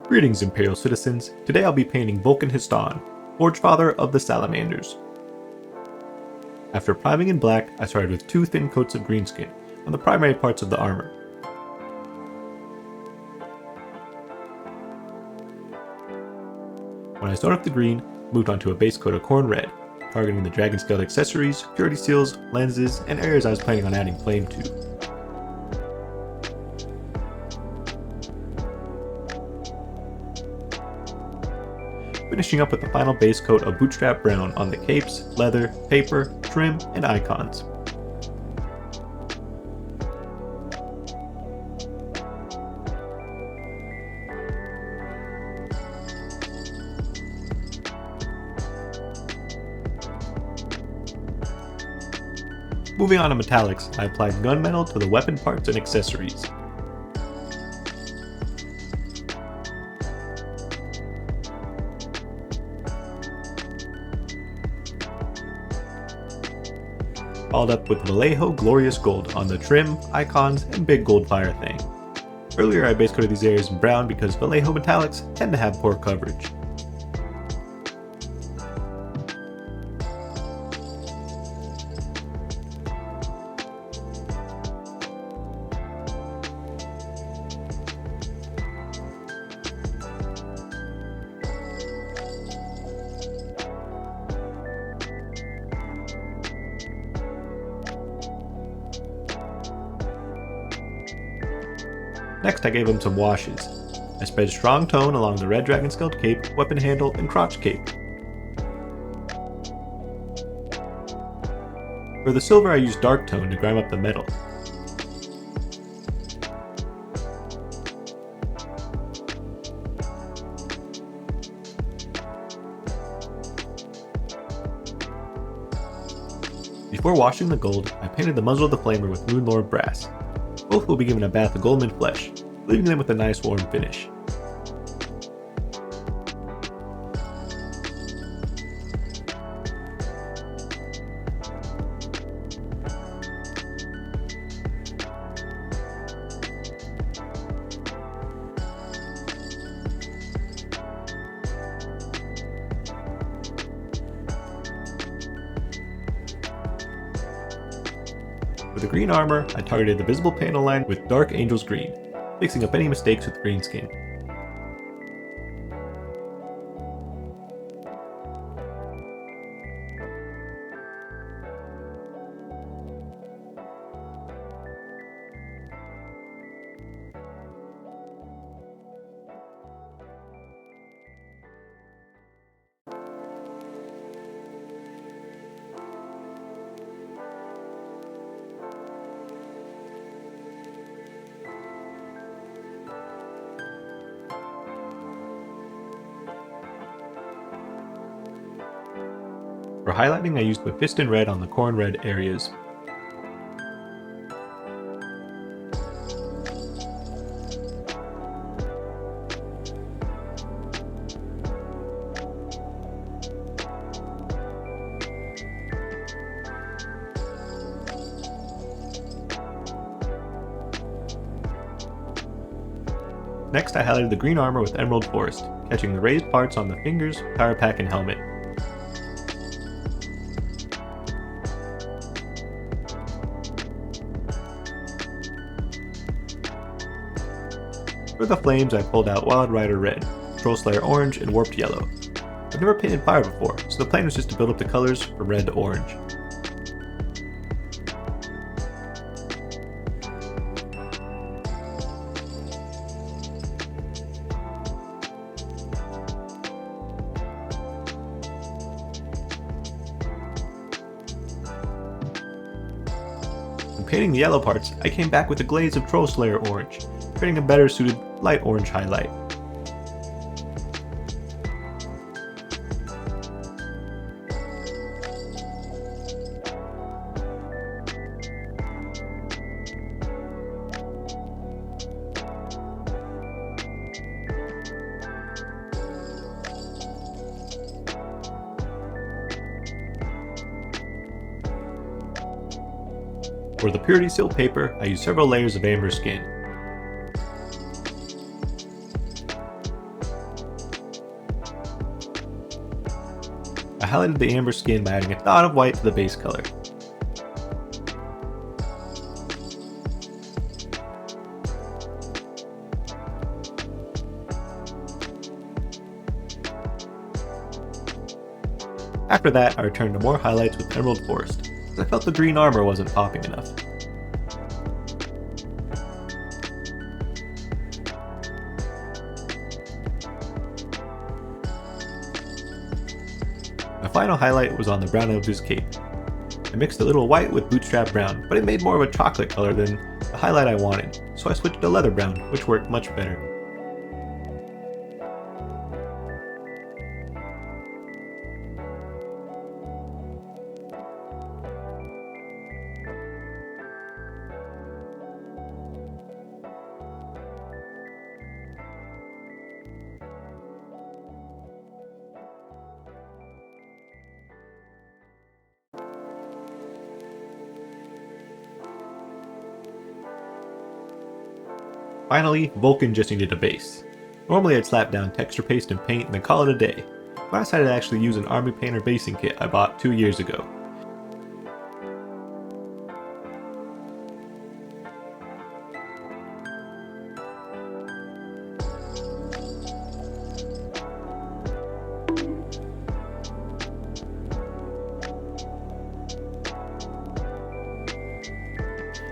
Greetings, Imperial citizens. Today I'll be painting Vulkan He'stan, Forgefather of the Salamanders. After priming in black, I started with 2 thin coats of greenskin on the primary parts of the armor. When I started with the green, I moved on to a base coat of Khorne Red, targeting the dragon scaled accessories, purity seals, lenses, and areas I was planning on adding flame to. Finishing up with the final base coat of Bootstrap Brown on the capes, leather, paper, trim, and icons. Moving on to metallics, I applied gunmetal to the weapon parts and accessories. Followed up with Vallejo Glorious Gold on the trim, icons, and big gold fire thing. Earlier I base coated these areas in brown because Vallejo metallics tend to have poor coverage. Next I gave him some washes. I spread strong tone along the red dragon scaled cape, weapon handle, and crotch cape. For the silver I used dark tone to grime up the metal. Before washing the gold, I painted the muzzle of the flamer with Runelord brass. Both will be given a bath of Guiliman flesh, leaving them with a nice warm finish. For the green armor, I targeted the visible panel line with Dark Angel's Green, fixing up any mistakes with Greenskin. For highlighting, I used Mephiston Red on the Khorne Red areas. Next, I highlighted the green armor with Emerald Forest, catching the raised parts on the fingers, power pack, and helmet. For the flames, I pulled out Wildslayer Red, Wildslayer Orange, and Warped Yellow. I've never painted fire before, so the plan was just to build up the colors from red to orange. When painting the yellow parts, I came back with a glaze of Wildslayer Orange, creating a better suited light orange highlight. For the purity seal paper, I used several layers of amber skin. I highlighted the amber skin by adding a dot of white to the base color. After that, I returned to more highlights with Emerald Forest, as I felt the green armor wasn't popping enough. My final highlight was on the brown of his cape. I mixed a little white with Bootstrap Brown, but it made more of a chocolate color than the highlight I wanted, so I switched to leather brown, which worked much better. Finally, Vulkan just needed a base. Normally I'd slap down texture paste and paint and then call it a day, but I decided to actually use an army painter basing kit I bought 2 years ago.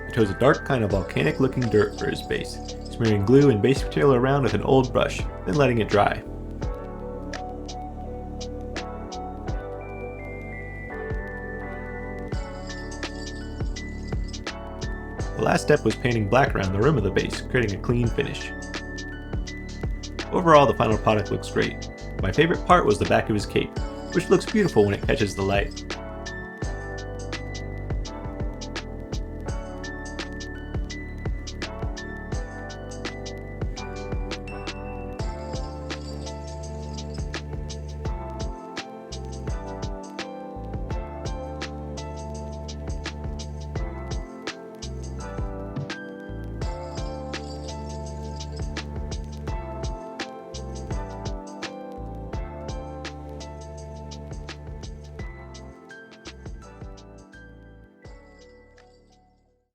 I chose a dark kind of volcanic looking dirt for his base, smearing glue and base material around with an old brush, then letting it dry. The last step was painting black around the rim of the base, creating a clean finish. Overall, the final product looks great. My favorite part was the back of his cape, which looks beautiful when it catches the light.